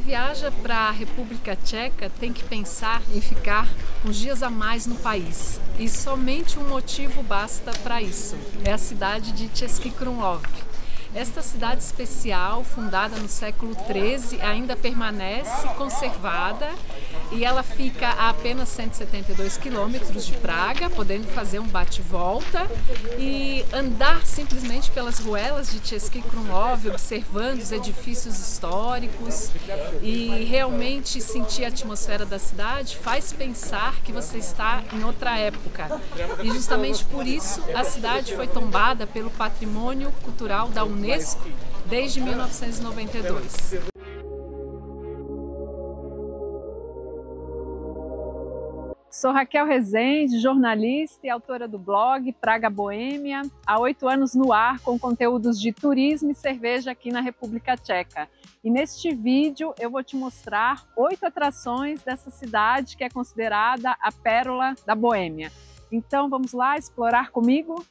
viaja para a República Tcheca tem que pensar em ficar uns dias a mais no país. E somente um motivo basta para isso. É a cidade de Český Krumlov. Esta cidade especial, fundada no século XIII, ainda permanece conservada e ela fica a apenas 172 quilômetros de Praga, podendo fazer um bate-volta e andar simplesmente pelas ruelas de Český Krumlov, observando os edifícios históricos e realmente sentir a atmosfera da cidade faz pensar que você está em outra época. E justamente por isso a cidade foi tombada pelo Patrimônio Cultural da Unesco desde 1992. Sou Raquel Rezende, jornalista e autora do blog Praga Boêmia, há 8 anos no ar com conteúdos de turismo e cerveja aqui na República Tcheca. E neste vídeo eu vou te mostrar 8 atrações dessa cidade que é considerada a pérola da Boêmia. Então vamos lá explorar comigo?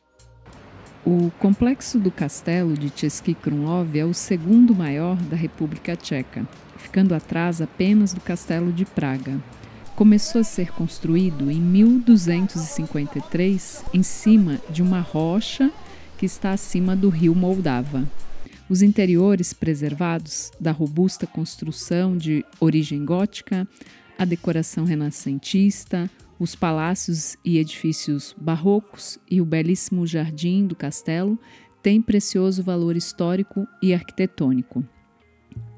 O complexo do castelo de Český Krumlov é o segundo maior da República Tcheca, ficando atrás apenas do castelo de Praga. Começou a ser construído em 1253 em cima de uma rocha que está acima do rio Moldava. Os interiores preservados da robusta construção de origem gótica, a decoração renascentista, os palácios e edifícios barrocos e o belíssimo jardim do castelo têm precioso valor histórico e arquitetônico.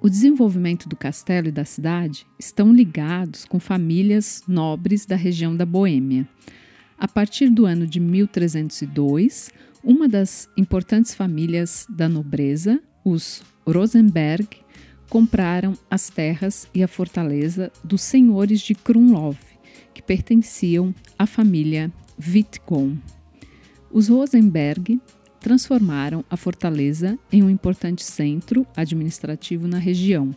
O desenvolvimento do castelo e da cidade estão ligados com famílias nobres da região da Boêmia. A partir do ano de 1302, uma das importantes famílias da nobreza, os Rosenberg, compraram as terras e a fortaleza dos senhores de Krumlov, que pertenciam à família Wittgom. Os Rosenberg transformaram a fortaleza em um importante centro administrativo na região.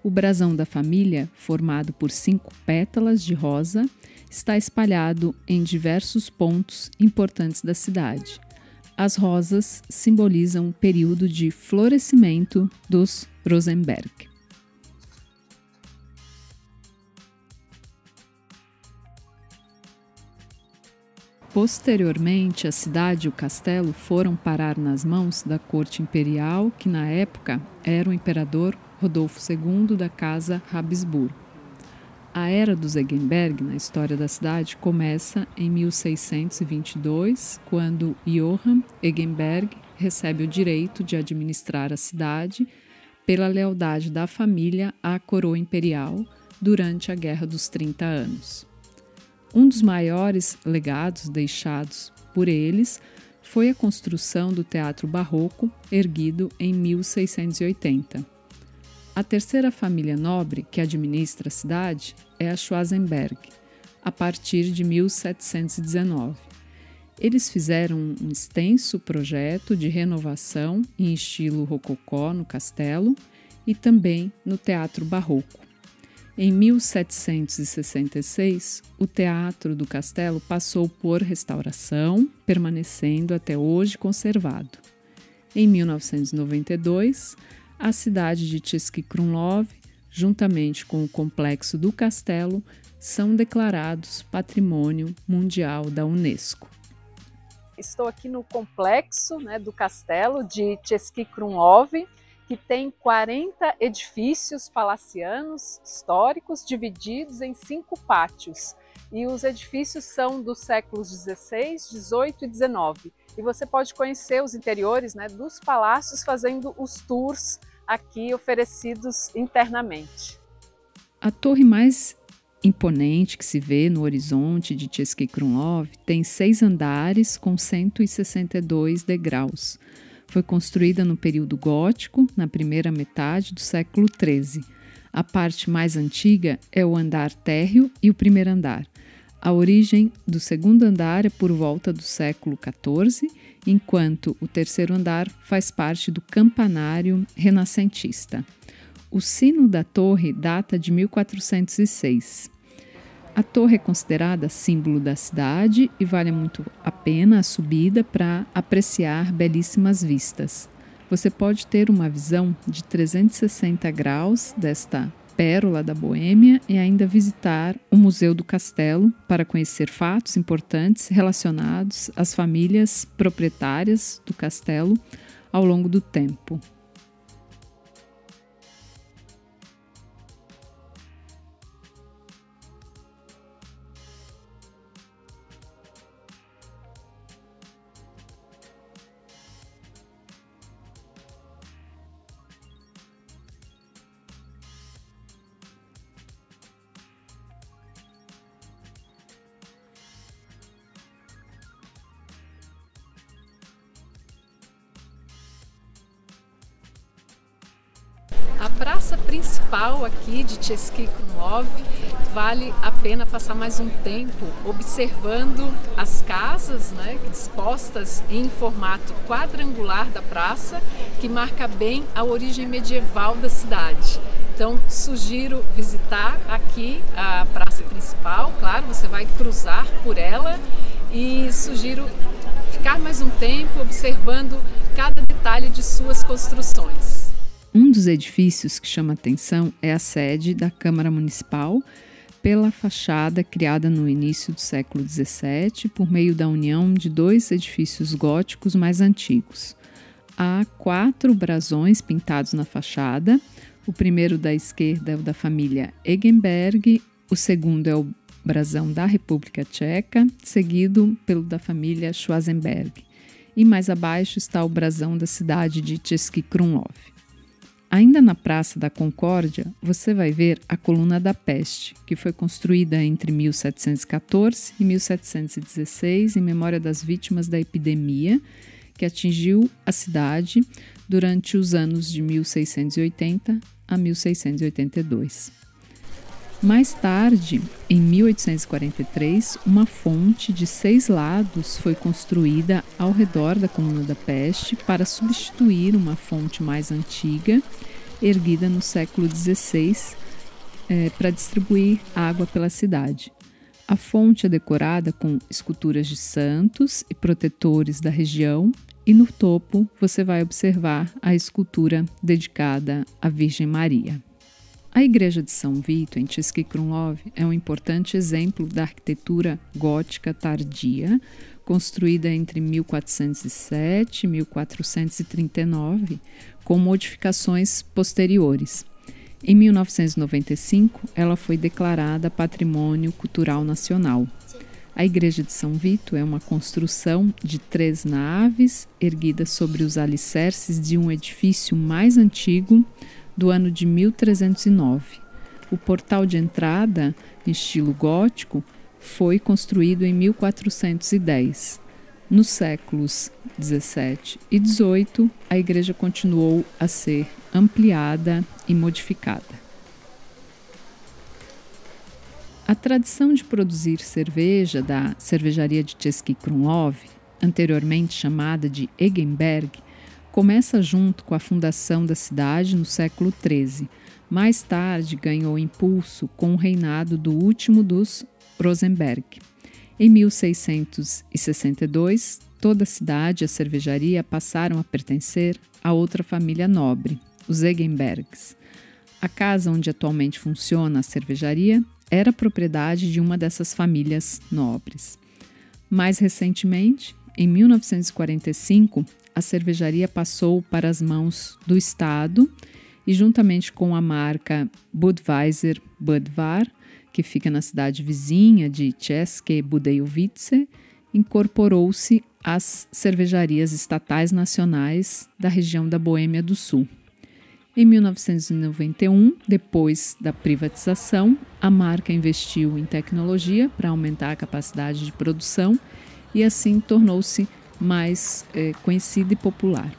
O brasão da família, formado por 5 pétalas de rosa, está espalhado em diversos pontos importantes da cidade. As rosas simbolizam o período de florescimento dos Rosenberg. Posteriormente, a cidade e o castelo foram parar nas mãos da corte imperial, que na época era o imperador Rodolfo II da Casa Habsburgo. A era dos Eggenberg na história da cidade começa em 1622, quando Johann Eggenberg recebe o direito de administrar a cidade pela lealdade da família à coroa imperial durante a Guerra dos 30 Anos. Um dos maiores legados deixados por eles foi a construção do Teatro Barroco, erguido em 1680. A terceira família nobre que administra a cidade é a Schwarzenberg, a partir de 1719. Eles fizeram um extenso projeto de renovação em estilo rococó no castelo e também no Teatro Barroco. Em 1766, o Teatro do Castelo passou por restauração, permanecendo até hoje conservado. Em 1992, a cidade de Český Krumlov, juntamente com o complexo do castelo, são declarados Patrimônio Mundial da Unesco. Estou aqui no complexo do castelo de Český Krumlov, que tem 40 edifícios palacianos históricos divididos em 5 pátios. E os edifícios são dos séculos XVI, XVIII e XIX. E você pode conhecer os interiores dos palácios fazendo os tours aqui oferecidos internamente. A torre mais imponente que se vê no horizonte de Český Krumlov tem 6 andares com 162 degraus. Foi construída no período gótico, na primeira metade do século XIII. A parte mais antiga é o andar térreo e o primeiro andar. A origem do segundo andar é por volta do século XIV, enquanto o terceiro andar faz parte do campanário renascentista. O sino da torre data de 1406. A torre é considerada símbolo da cidade e vale muito a pena a subida para apreciar belíssimas vistas. Você pode ter uma visão de 360 graus desta pérola da Boêmia e ainda visitar o Museu do Castelo para conhecer fatos importantes relacionados às famílias proprietárias do castelo ao longo do tempo. A praça principal aqui de Český Krumlov vale a pena passar mais um tempo observando as casas, né, dispostas em formato quadrangular da praça, que marca bem a origem medieval da cidade. Então, sugiro visitar aqui a praça principal, claro, você vai cruzar por ela, e sugiro ficar mais um tempo observando cada detalhe de suas construções. Um dos edifícios que chama atenção é a sede da Câmara Municipal, pela fachada criada no início do século XVII por meio da união de dois edifícios góticos mais antigos. Há 4 brasões pintados na fachada. O primeiro da esquerda é o da família Eggenberg, o segundo é o brasão da República Tcheca, seguido pelo da família Schwarzenberg. E mais abaixo está o brasão da cidade de Český Krumlov. Ainda na Praça da Concórdia, você vai ver a Coluna da Peste, que foi construída entre 1714 e 1716 em memória das vítimas da epidemia que atingiu a cidade durante os anos de 1680 a 1682. Mais tarde, em 1843, uma fonte de 6 lados foi construída ao redor da Coluna da Peste para substituir uma fonte mais antiga, erguida no século XVI, para distribuir água pela cidade. A fonte é decorada com esculturas de santos e protetores da região, e no topo você vai observar a escultura dedicada à Virgem Maria. A Igreja de São Vito, em Český Krumlov, é um importante exemplo da arquitetura gótica tardia, construída entre 1407 e 1439, com modificações posteriores. Em 1995, ela foi declarada Patrimônio Cultural Nacional. A Igreja de São Vito é uma construção de 3 naves, erguida sobre os alicerces de um edifício mais antigo, do ano de 1309. O portal de entrada, em estilo gótico, foi construído em 1410. Nos séculos 17 e 18, a igreja continuou a ser ampliada e modificada. A tradição de produzir cerveja da cervejaria de Český Krumlov, anteriormente chamada de Eggenberg, começa junto com a fundação da cidade no século XIII. Mais tarde ganhou impulso com o reinado do último dos Rosenberg. Em 1662, toda a cidade e a cervejaria passaram a pertencer a outra família nobre, os Eggenbergs. A casa onde atualmente funciona a cervejaria era propriedade de uma dessas famílias nobres. Mais recentemente, em 1945, a cervejaria passou para as mãos do Estado e, juntamente com a marca Budweiser Budvar, que fica na cidade vizinha de České Budějovice, incorporou-se às cervejarias estatais nacionais da região da Boêmia do Sul. Em 1991, depois da privatização, a marca investiu em tecnologia para aumentar a capacidade de produção e assim tornou-se mais conhecida e popular.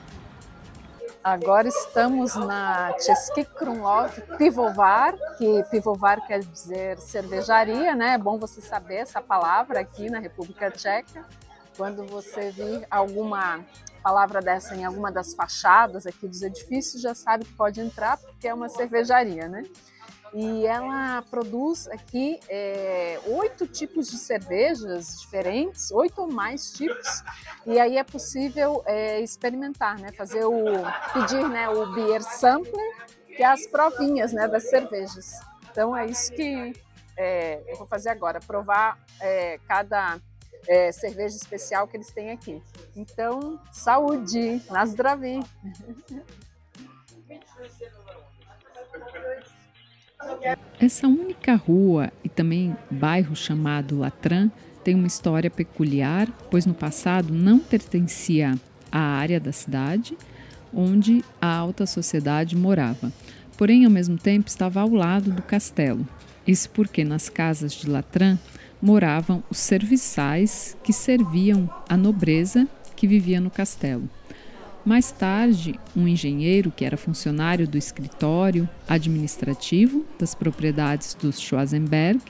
Agora estamos na Český Krumlov Pivovar, que pivovar quer dizer cervejaria, né? É bom você saber essa palavra aqui na República Tcheca. Quando você vir alguma palavra dessa em alguma das fachadas aqui dos edifícios, já sabe que pode entrar, porque é uma cervejaria, né? E ela produz aqui 8 tipos de cervejas diferentes, 8 ou mais tipos, e aí é possível experimentar, né? Pedir, né, o beer sampler, que é as provinhas, né, das cervejas. Então é isso que eu vou fazer agora, provar cada cerveja especial que eles têm aqui. Então, saúde, na zdraví! Essa única rua e também bairro chamado Latran tem uma história peculiar, pois no passado não pertencia à área da cidade onde a alta sociedade morava. Porém, ao mesmo tempo, estava ao lado do castelo. Isso porque nas casas de Latran moravam os serviçais que serviam a nobreza que vivia no castelo. Mais tarde, um engenheiro que era funcionário do escritório administrativo das propriedades dos Schwarzenberg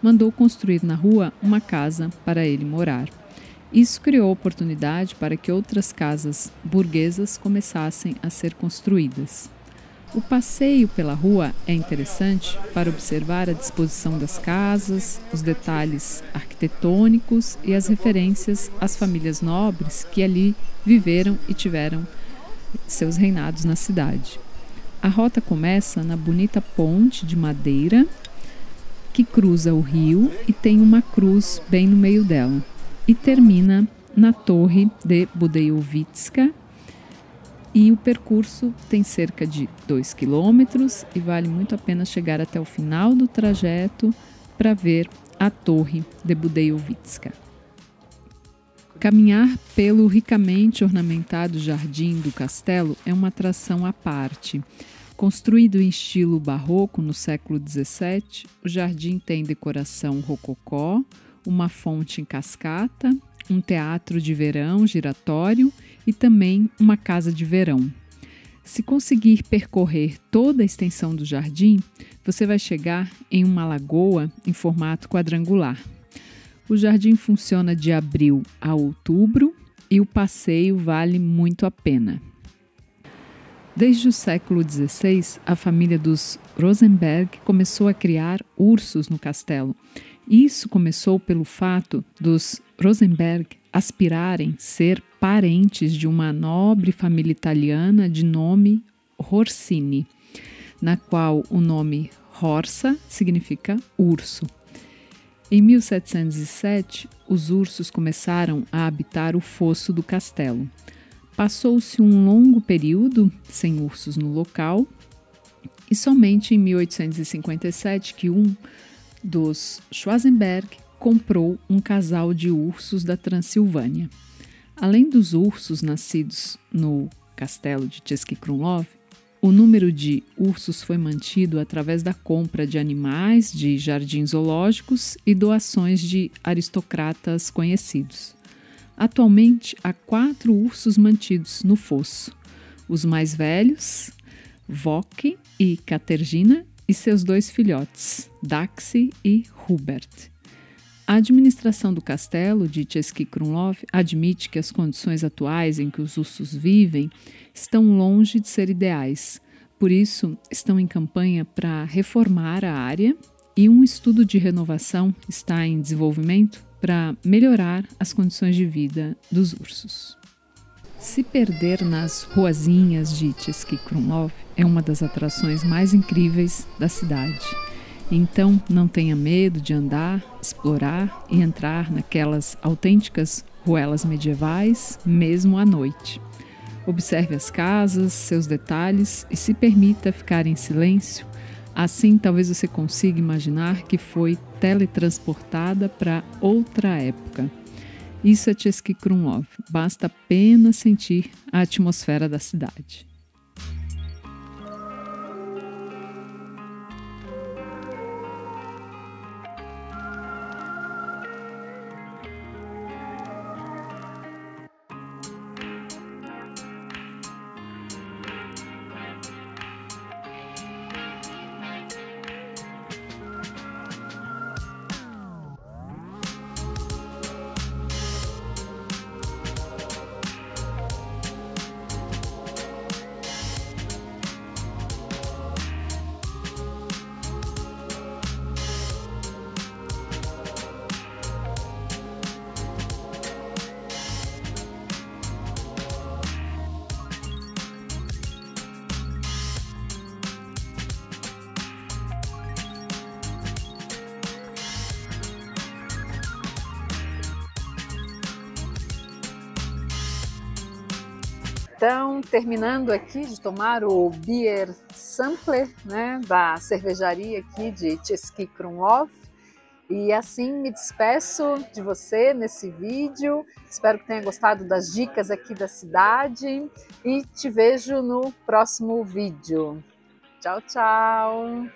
mandou construir na rua uma casa para ele morar. Isso criou oportunidade para que outras casas burguesas começassem a ser construídas. O passeio pela rua é interessante para observar a disposição das casas, os detalhes arquitetônicos e as referências às famílias nobres que ali viveram e tiveram seus reinados na cidade. A rota começa na bonita ponte de madeira que cruza o rio e tem uma cruz bem no meio dela, e termina na Torre de Budejovicka. E o percurso tem cerca de 2 quilômetros e vale muito a pena chegar até o final do trajeto para ver a Torre de Budejovicka. Caminhar pelo ricamente ornamentado jardim do castelo é uma atração à parte. Construído em estilo barroco no século XVII, o jardim tem decoração rococó, uma fonte em cascata, um teatro de verão giratório e também uma casa de verão. Se conseguir percorrer toda a extensão do jardim, você vai chegar em uma lagoa em formato quadrangular. O jardim funciona de abril a outubro e o passeio vale muito a pena. Desde o século XVI, a família dos Rosenberg começou a criar ursos no castelo. Isso começou pelo fato dos Rosenberg aspirarem ser parentes de uma nobre família italiana de nome Orsini, na qual o nome Horsa significa urso. Em 1707, os ursos começaram a habitar o fosso do castelo. Passou-se um longo período sem ursos no local e somente em 1857 que um dos Schwarzenberg comprou um casal de ursos da Transilvânia. Além dos ursos nascidos no castelo de Český Krumlov, o número de ursos foi mantido através da compra de animais de jardins zoológicos e doações de aristocratas conhecidos. Atualmente, há 4 ursos mantidos no fosso. Os mais velhos, Voke e Katerina, e seus 2 filhotes, Daxi e Hubert. A administração do castelo de Český Krumlov admite que as condições atuais em que os ursos vivem estão longe de ser ideais. Por isso, estão em campanha para reformar a área e um estudo de renovação está em desenvolvimento para melhorar as condições de vida dos ursos. Se perder nas ruazinhas de Český Krumlov é uma das atrações mais incríveis da cidade. Então, não tenha medo de andar, explorar e entrar naquelas autênticas ruelas medievais, mesmo à noite. Observe as casas, seus detalhes e se permita ficar em silêncio. Assim, talvez você consiga imaginar que foi teletransportada para outra época. Isso é Český Krumlov. Basta apenas sentir a atmosfera da cidade. Então, terminando aqui de tomar o Beer Sampler, né, da cervejaria aqui de Český Krumlov. E assim me despeço de você nesse vídeo. Espero que tenha gostado das dicas aqui da cidade e te vejo no próximo vídeo. Tchau, tchau!